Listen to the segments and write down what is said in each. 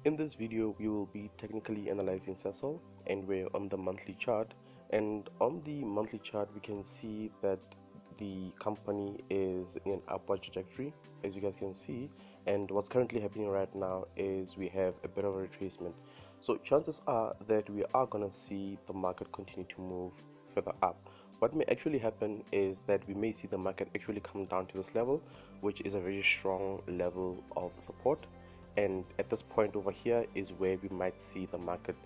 In this video, we will be technically analyzing Sasol, and we're on the monthly chart. And on the monthly chart, we can see that the company is in an upward trajectory, as you guys can see. And what's currently happening right now is we have a bit of a retracement. So chances are that we are going to see the market continue to move further up. What may actually happen is that we may see the market actually come down to this level, which is a very strong level of support, and at this point over here is where we might see the market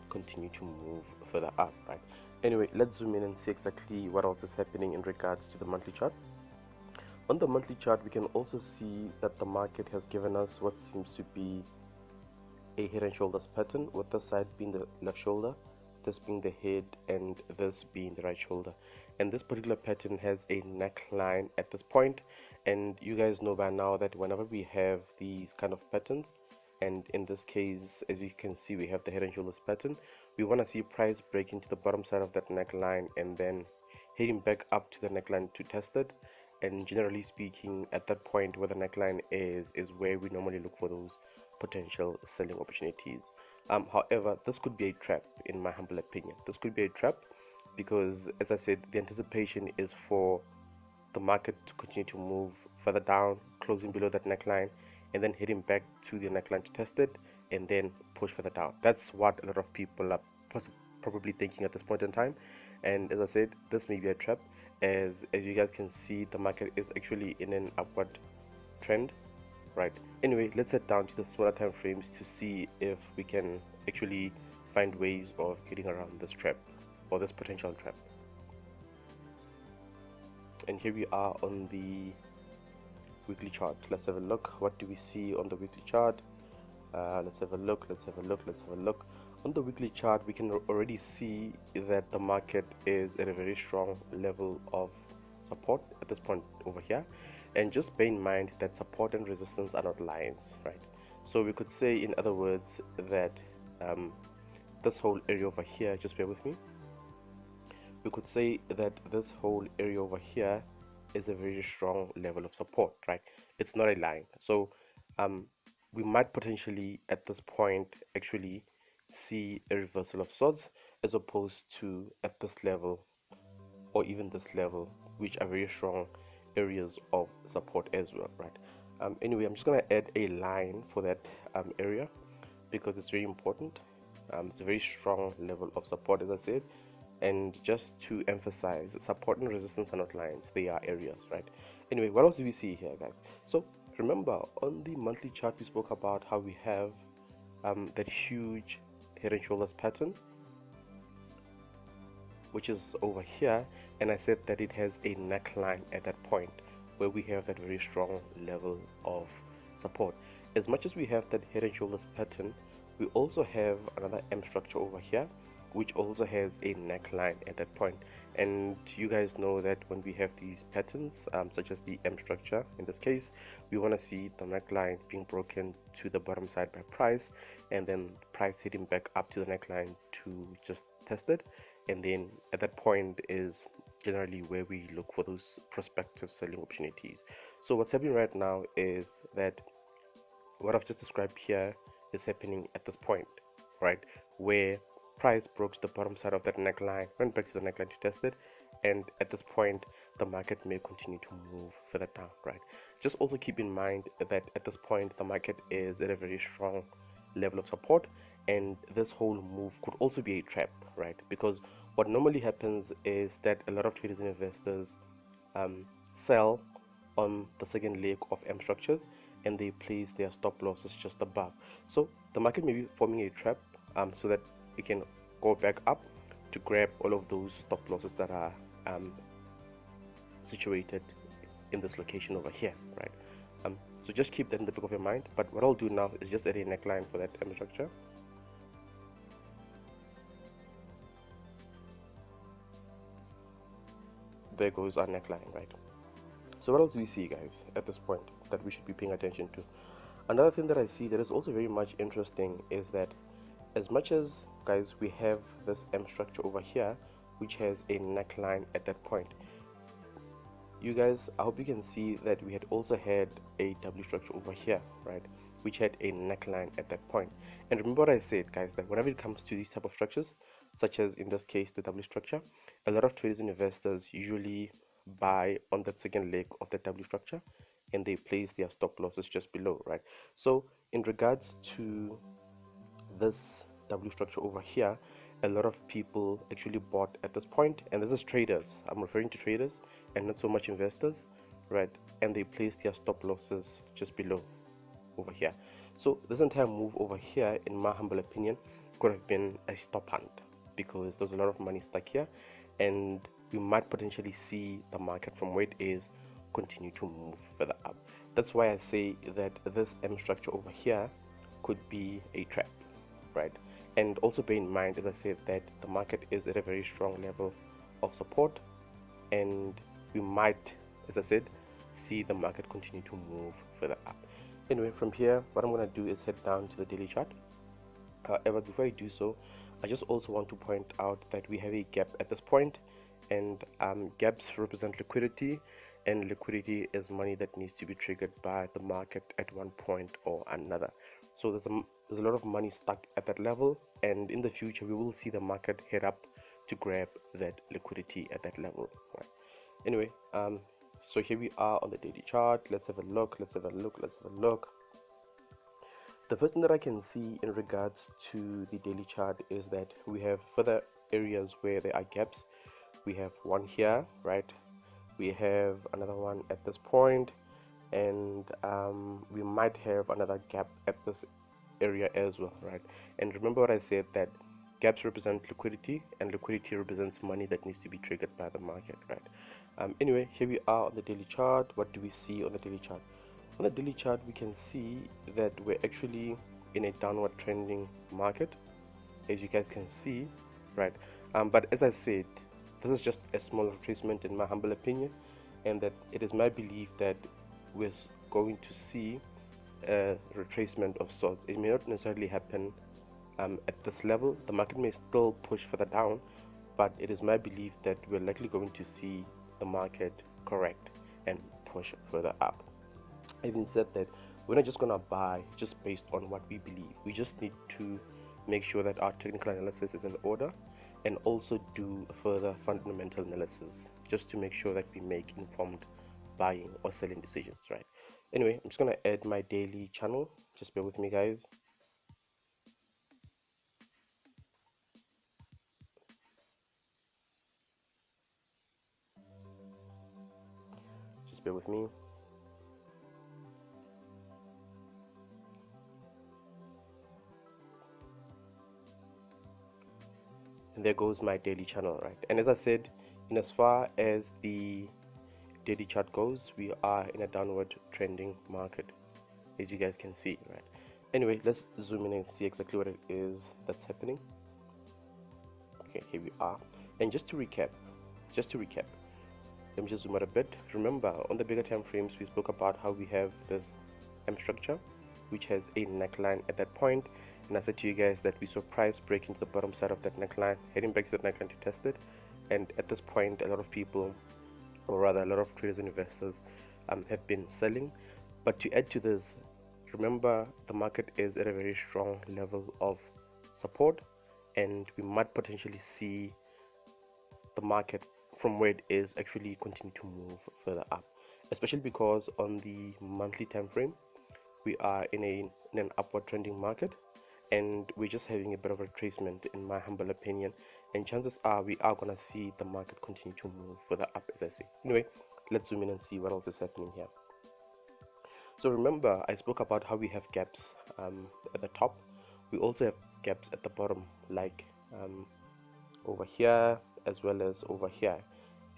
continue to move further up, right? Anyway, let's zoom in and see exactly what else is happening in regards to the monthly chart. On the monthly chart, we can also see that the market has given us what seems to be a head and shoulders pattern, with this side being the left shoulder, this being the head, and this being the right shoulder. And this particular pattern has a neckline at this point, and you guys know by now that whenever we have these kind of patterns, and in this case, as you can see, we have the head and shoulders pattern, we want to see price break into the bottom side of that neckline and then heading back up to the neckline to test it. And generally speaking, at that point where the neckline is where we normally look for those potential selling opportunities. However, this could be a trap, in my humble opinion. This could be a trap because, as I said, the anticipation is for the market to continue to move further down, closing below that neckline, and then heading back to the neckline to test it, and then push further down. That's what a lot of people are probably thinking at this point in time. And as I said, this may be a trap, as you guys can see, the market is actually in an upward trend, right? Anyway, let's head down to the smaller time frames to see if we can actually find ways of getting around this trap or this potential trap. And here we are on the weekly chart. Let's have a look. What do we see on the weekly chart? Let's have a look. On the weekly chart, we can already see that the market is at a very strong level of support at this point over here. And just bear in mind that support and resistance are not lines, right? So we could say, in other words, that this whole area over here, just bear with me, we could say that this whole area over here is a very strong level of support, right? It's not a line. So we might potentially at this point actually see a reversal of sorts, as opposed to at this level or even this level, which are very strong areas of support as well, right? Anyway, I'm just gonna add a line for that area because it's very important. It's a very strong level of support, as I said. And just to emphasize, support and resistance are not lines, they are areas, right? Anyway, what else do we see here, guys? So remember, on the monthly chart, we spoke about how we have that huge head and shoulders pattern, which is over here, and I said that it has a neckline at that point where we have that very strong level of support. As much as we have that head and shoulders pattern, we also have another M structure over here, which also has a neckline at that point. And you guys know that when we have these patterns, such as the M structure in this case, we want to see the neckline being broken to the bottom side by price, and then price hitting back up to the neckline to just test it. And then at that point is generally where we look for those prospective selling opportunities. So what's happening right now is that what I've just described here is happening at this point, right, where price broke to the bottom side of that neckline, went back to the neckline to test it, and at this point the market may continue to move further down, right? Just also keep in mind that at this point the market is at a very strong level of support, and this whole move could also be a trap, right? Because what normally happens is that a lot of traders and investors sell on the second leg of M structures, and they place their stop losses just above. So the market may be forming a trap, so that we can go back up to grab all of those stop losses that are situated in this location over here, right? So just keep that in the back of your mind. But what I'll do now is just add a neckline for that M structure. There goes our neckline, right? So what else do we see, guys, at this point that we should be paying attention to? Another thing that I see that is also very much interesting is that as much as, guys, we have this M structure over here, which has a neckline at that point, you guys, I hope you can see that we had also had a W structure over here, right? which had a neckline at that point. And remember what I said, guys, that whenever it comes to these type of structures, such as in this case the W structure, a lot of traders and investors usually buy on that second leg of the W structure, and they place their stop losses just below, right? So in regards to this W structure over here, a lot of people actually bought at this point, and this is traders. I'm referring to traders and not so much investors, right? And they placed their stop losses just below over here. So this entire move over here, in my humble opinion, could have been a stop hunt, because there's a lot of money stuck here, and we might potentially see the market from where it is continue to move further up. That's why I say that this M structure over here could be a trap, right? And also bear in mind, as I said, that the market is at a very strong level of support, and we might, as I said, see the market continue to move further up. Anyway, from here, what I'm going to do is head down to the daily chart. However, before I do so, I just also want to point out that we have a gap at this point, and gaps represent liquidity, and liquidity is money that needs to be triggered by the market at one point or another. So there's a lot of money stuck at that level, and in the future we will see the market head up to grab that liquidity at that level, right? Anyway, so here we are on the daily chart. Let's have a look. The first thing that I can see in regards to the daily chart is that we have further areas where there are gaps. We have one here, right? We have another one at this point, and we might have another gap at this area as well, right? And remember what I said, that gaps represent liquidity, and liquidity represents money that needs to be triggered by the market, right? Anyway, here we are on the daily chart. What do we see on the daily chart? On the daily chart, we can see that we're actually in a downward trending market, as you guys can see, right? But as I said, this is just a small retracement in my humble opinion, and that it is my belief that we're going to see a retracement of sorts. It may not necessarily happen at this level. The market may still push further down, but it is my belief that we're likely going to see the market correct and push further up. Having said that, we're not just gonna buy just based on what we believe. We just need to make sure that our technical analysis is in order, and also do further fundamental analysis, just to make sure that we make informed buying or selling decisions, right? Anyway, I'm just gonna add my daily channel. Just bear with me, guys. Just bear with me. And there goes my daily channel, right? And as I said, in as far as the daily chart goes, we are in a downward trending market, as you guys can see, right? Anyway, let's zoom in and see exactly what it is that's happening. Okay, here we are. And just to recap, let me just zoom out a bit. Remember, on the bigger time frames, we spoke about how we have this M structure, which has a neckline at that point, and I said to you guys that we saw price breaking to the bottom side of that neckline, heading back to that neckline to test it. And at this point, a lot of people, or rather a lot of traders and investors, have been selling. But to add to this, remember, the market is at a very strong level of support, and we might potentially see the market from where it is actually continue to move further up, especially because on the monthly time frame we are in an upward trending market, and we're just having a bit of a retracement, in my humble opinion, and chances are we are gonna see the market continue to move further up, as I say. Anyway, let's zoom in and see what else is happening here. So remember, I spoke about how we have gaps at the top. We also have gaps at the bottom, like over here as well as over here.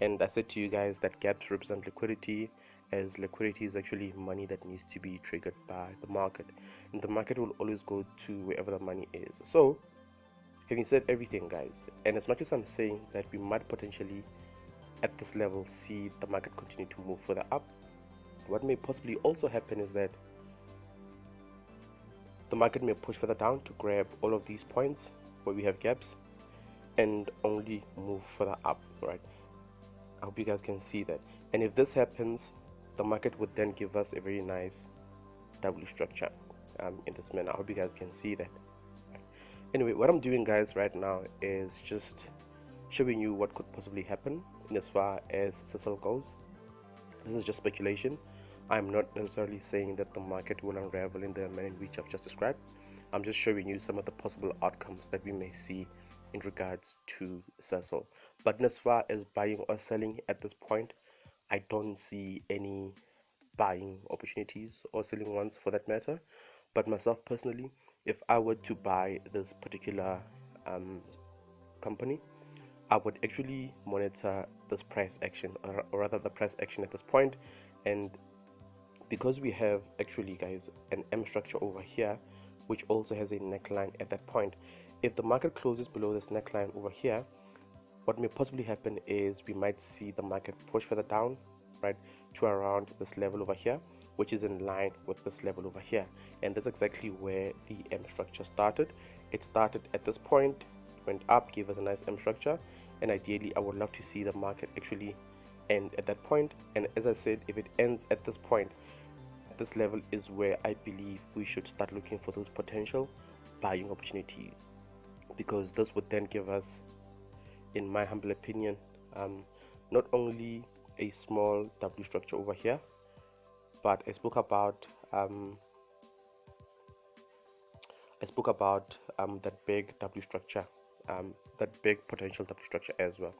And I said to you guys that gaps represent liquidity, as liquidity is actually money that needs to be triggered by the market, and the market will always go to wherever the money is. So having said everything, guys, and as much as I'm saying that we might potentially at this level see the market continue to move further up, what may possibly also happen is that the market may push further down to grab all of these points where we have gaps and only move further up, right? I hope you guys can see that. And if this happens, the market would then give us a very nice W structure. in this manner. I hope you guys can see that. Anyway, what I'm doing, guys, right now is just showing you what could possibly happen in as far as Sasol goes. This is just speculation. I'm not necessarily saying that the market will unravel in the manner in which I've just described. I'm just showing you some of the possible outcomes that we may see in regards to Sasol. But in as far as buying or selling at this point, I don't see any buying opportunities or selling ones for that matter. But myself personally, if I were to buy this particular company, I would actually monitor this price action, or rather the price action at this point. And because we have actually, guys, an M structure over here, which also has a neckline at that point, if the market closes below this neckline over here, what may possibly happen is we might see the market push further down, right, to around this level over here, which is in line with this level over here. And that's exactly where the M structure started. It started at this point, went up, gave us a nice M structure, and ideally I would love to see the market actually end at that point. And as I said, if it ends at this point, at this level is where I believe we should start looking for those potential buying opportunities, because this would then give us, in my humble opinion, not only a small W structure over here, but I spoke about that big W structure, that big potential W structure as well.